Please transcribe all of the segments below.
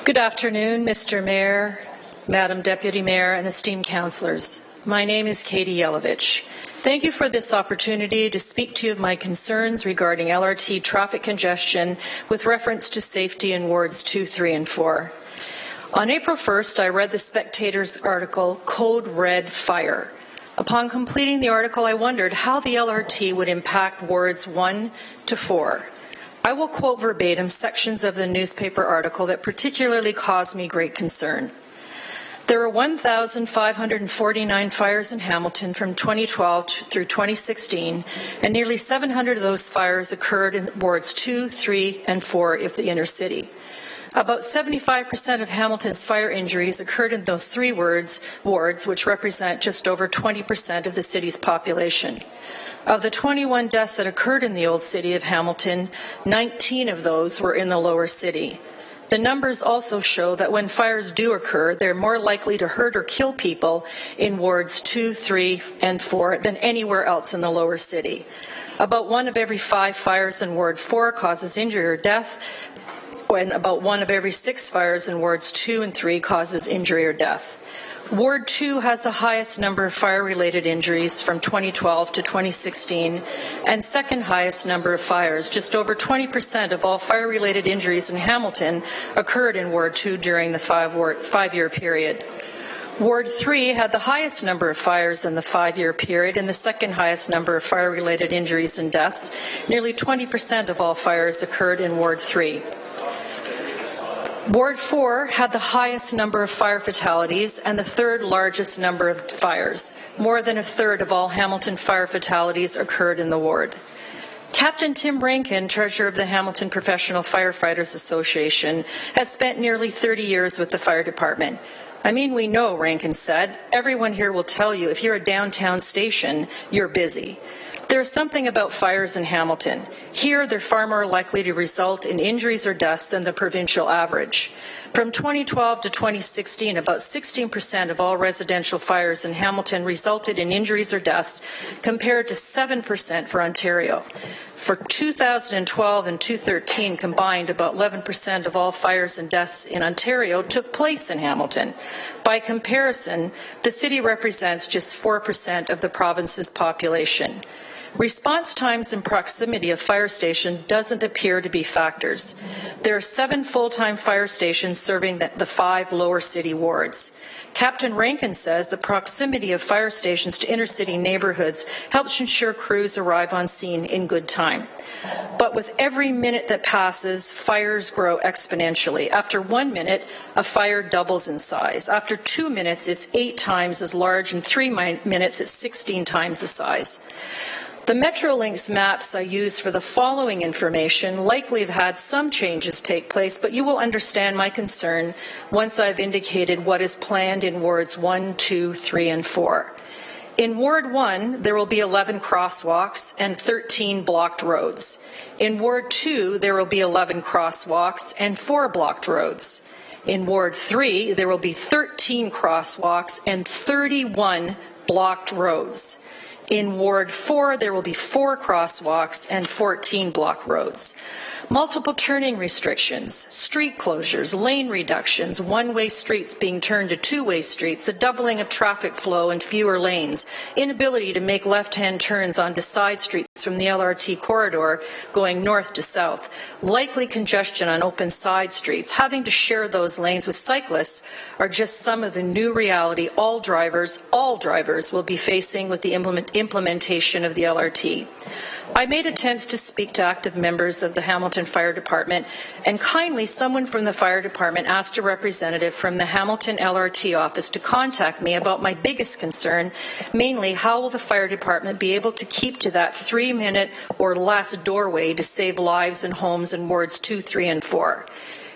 Good afternoon, Mr. Mayor, Madam Deputy Mayor, and esteemed councillors. My name is Katy Yelovich. Thank you for this opportunity to speak to you of my concerns regarding LRT traffic congestion with reference to safety in wards 2, 3, and 4. On April 1st, I read the Spectator's article, Code Red Fire. Upon completing the article, I wondered how the LRT would impact wards 1 to 4. I will quote verbatim sections of the newspaper article that particularly caused me great concern. There were 1,549 fires in Hamilton from 2012 through 2016, and nearly 700 of those fires occurred in wards 2, 3, and 4 of the inner city. About 75% of Hamilton's fire injuries occurred in those three wards, which represent just over 20% of the city's population. Of the 21 deaths that occurred in the old city of Hamilton, 19 of those were in the lower city. The numbers also show that when fires do occur, they're more likely to hurt or kill people in wards 2, 3, and 4 than anywhere else in the lower city. About 1 of every 5 fires in Ward 4 causes injury or death, when about 1 of every 6 fires in wards 2 and 3 causes injury or death. Ward 2 has the highest number of fire-related injuries from 2012 to 2016 and second highest number of fires. Just over 20% of all fire-related injuries in Hamilton occurred in Ward 2 during the five-year period. Ward 3 had the highest number of fires in the 5-year period and the second highest number of fire-related injuries and deaths. Nearly 20% of all fires occurred in Ward 3. Ward 4 had the highest number of fire fatalities and the third largest number of fires. More than a third of all Hamilton fire fatalities occurred in the ward. Captain Tim Rankin, treasurer of the Hamilton Professional Firefighters Association, has spent nearly 30 years with the fire department. I mean, we know, Rankin said. Everyone here will tell you if you're a downtown station, you're busy. There's something about fires in Hamilton. Here, they're far more likely to result in injuries or deaths than the provincial average. From 2012 to 2016, about 16% of all residential fires in Hamilton resulted in injuries or deaths, compared to 7% for Ontario. For 2012 and 2013 combined, about 11% of all fires and deaths in Ontario took place in Hamilton. By comparison, the city represents just 4% of the province's population. Response times and proximity of fire station doesn't appear to be factors. There are 7 full-time fire stations serving the 5 lower city wards. Captain Rankin says the proximity of fire stations to inner city neighborhoods helps ensure crews arrive on scene in good time. But with every minute that passes, fires grow exponentially. After 1 minute, a fire doubles in size. After 2 minutes, it's 8 times as large, and 3 minutes, it's 16 times the size. The Metrolinx maps I use for the following information likely have had some changes take place, but you will understand my concern once I've indicated what is planned in wards 1, 2, 3, and 4. In Ward 1, there will be 11 crosswalks and 13 blocked roads. In Ward 2, there will be 11 crosswalks and 4 blocked roads. In Ward 3, there will be 13 crosswalks and 31 blocked roads. In Ward 4, there will be 4 crosswalks and 14 block roads. Multiple turning restrictions, street closures, lane reductions, one-way streets being turned to two-way streets, the doubling of traffic flow and fewer lanes, inability to make left-hand turns onto side streets from the LRT corridor going north to south, likely congestion on open side streets, having to share those lanes with cyclists are just some of the new reality all drivers will be facing with the implementation of the LRT. I made attempts to speak to active members of the Hamilton Fire Department, and kindly someone from the Fire Department asked a representative from the Hamilton LRT office to contact me about my biggest concern, mainly how will the Fire Department be able to keep to that 3-minute or less doorway to save lives and homes in wards 2, 3, and 4.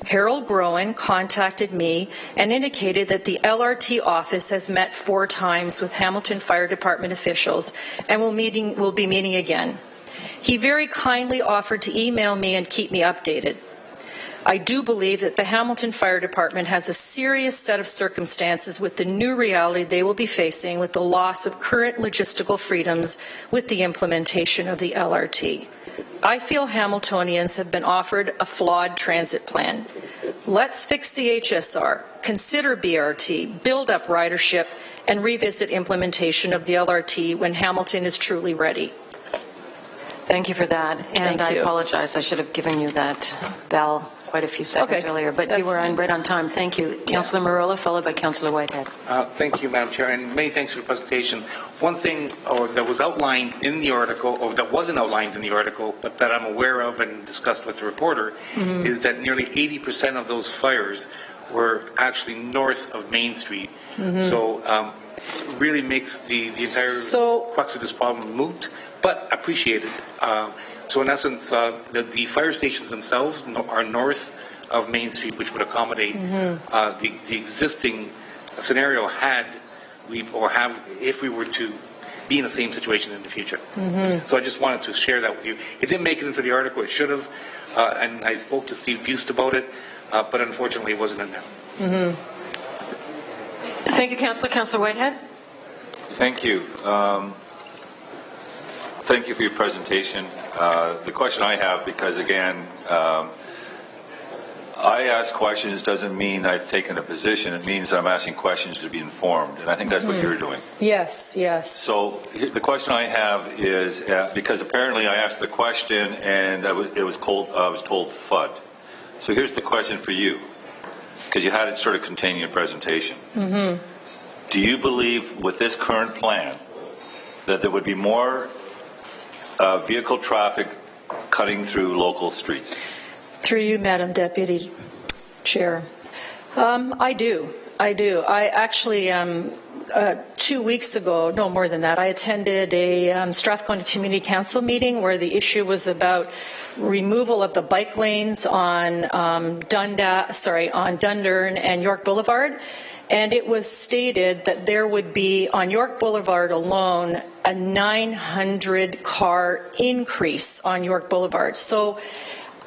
Harold Groen contacted me and indicated that the LRT office has met 4 times with Hamilton Fire Department officials and will be meeting again. He very kindly offered to email me and keep me updated. I do believe that the Hamilton Fire Department has a serious set of circumstances with the new reality they will be facing with the loss of current logistical freedoms with the implementation of the LRT. I feel Hamiltonians have been offered a flawed transit plan. Let's fix the HSR, consider BRT, build up ridership, and revisit implementation of the LRT when Hamilton is truly ready. Thank you for that. And I apologize. I should have given you that bell quite a few seconds earlier, but you were right on time. Thank you. Councillor Marola, followed by Councillor Whitehead. Thank you, Madam Chair, and many thanks for the presentation. One thing that was outlined in the article, or that wasn't outlined in the article, but that I'm aware of and discussed with the reporter, is that nearly 80% of those fires were actually north of Main Street. So really makes the entire crux of this problem moot, but appreciated. So in essence, the fire stations themselves are north of Main Street, which would accommodate the existing scenario if we were to be in the same situation in the future. So I just wanted to share that with you. It didn't make it into the article. It should have, and I spoke to Steve Bust about it, but unfortunately it wasn't in there. Thank you, Councillor. Councillor Whitehead. Thank you. Thank you for your presentation. The question I have, because again, I ask questions doesn't mean I've taken a position. It means I'm asking questions to be informed, and I think that's what you're doing. Yes, yes. So the question I have is, because apparently I asked the question and I was told FUD. So here's the question for you, because you had it sort of contained in your presentation. Do you believe with this current plan that there would be more vehicle traffic cutting through local streets? Through you, Madam Deputy Chair. I do. I actually, 2 weeks ago, no more than that, I attended a Strathcona Community Council meeting where the issue was about removal of the bike lanes on Dundurn and York Boulevard. And it was stated that there would be, on York Boulevard alone, a 900 car increase on York Boulevard. So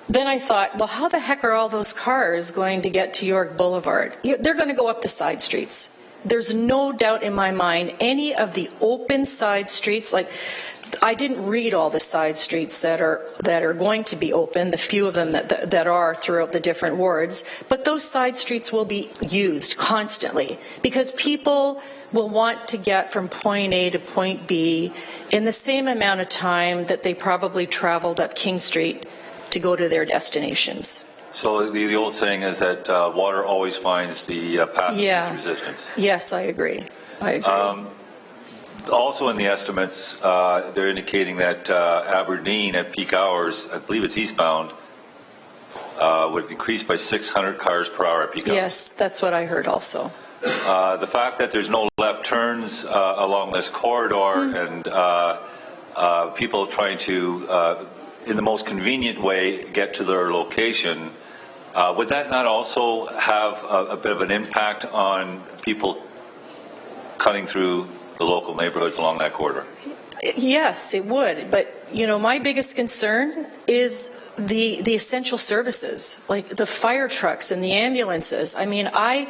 then I thought, well, how the heck are all those cars going to get to York Boulevard? They're going to go up the side streets. There's no doubt in my mind any of the open side streets, like I didn't read all the side streets that are going to be open, the few of them that are throughout the different wards, but those side streets will be used constantly because people will want to get from point A to point B in the same amount of time that they probably traveled up King Street to go to their destinations. So the old saying is that water always finds the path of least resistance. Yes, I agree. Also in the estimates, they're indicating that Aberdeen at peak hours, I believe it's eastbound, would increase by 600 cars per hour at peak hours. Yes, that's what I heard also. The fact that there's no left turns along this corridor and people trying to, in the most convenient way, get to their location, would that not also have a bit of an impact on people cutting through the local neighborhoods along that corridor? Yes, it would. But, you know, my biggest concern is the essential services, like the fire trucks and the ambulances. I mean, I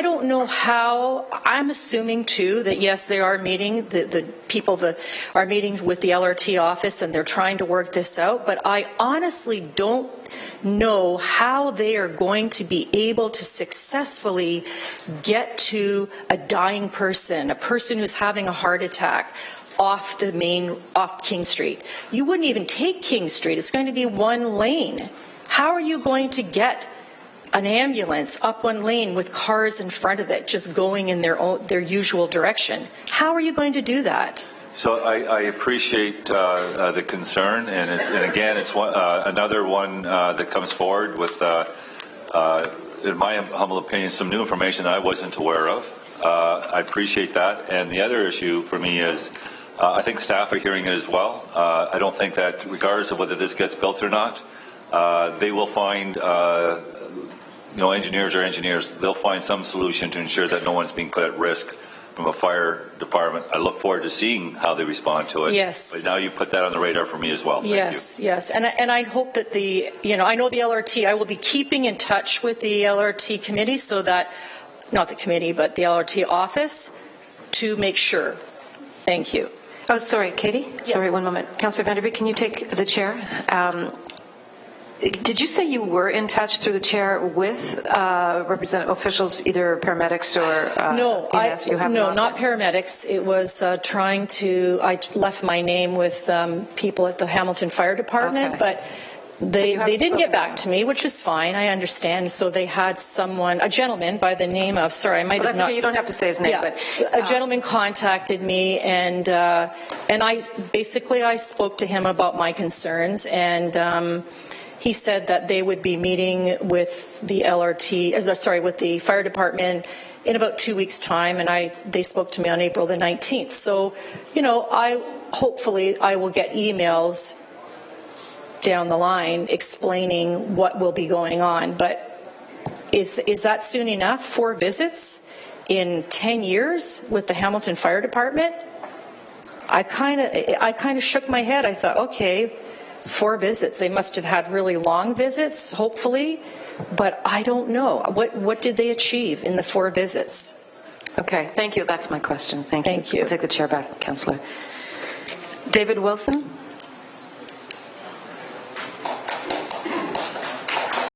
don't know how. I'm assuming, too, that, yes, they are meeting, the people that are meeting with the LRT office and they're trying to work this out. But I honestly don't know how they are going to be able to successfully get to a dying person, a person who's having a heart attack, off King Street. You wouldn't even take King Street. It's going to be one lane. How are you going to get an ambulance up one lane with cars in front of it just going in their usual direction? How are you going to do that? So I appreciate the concern, and again, it's another one that comes forward with, in my humble opinion, some new information that I wasn't aware of. I appreciate that. And the other issue for me is, I think staff are hearing it as well. I don't think that, regardless of whether this gets built or not, they will find, engineers are engineers. They'll find some solution to ensure that no one's being put at risk from a fire department. I look forward to seeing how they respond to it. Yes. But now you put that on the radar for me as well. Yes, yes. And I hope that I know the LRT, I will be keeping in touch with the LRT committee so that, not the committee, but the LRT office to make sure. Thank you. Oh, sorry, Katy? Yes. Sorry, one moment. Councillor Vanderbeek, can you take the chair? Did you say you were in touch through the chair with representative officials, either paramedics or No, EMS? not paramedics. It was I left my name with people at the Hamilton Fire Department, but they didn't get back to me, which is fine. I understand. So they had a gentleman by the name of, sorry, I might have not. Okay, you don't have to say his name, but a gentleman contacted me, and I spoke to him about my concerns, and he said that they would be meeting with the LRT, with the fire department in about 2 weeks' time, and they spoke to me on April the 19th. So, hopefully I will get emails down the line explaining what will be going on. But is that soon enough? 4 visits in 10 years with the Hamilton Fire Department? I kind of shook my head. I thought, okay, 4 visits. They must have had really long visits, hopefully, but I don't know. What did they achieve in the 4 visits? Okay, thank you. That's my question. Thank you. Thank you. I'll take the chair back, Councillor. David Wilson.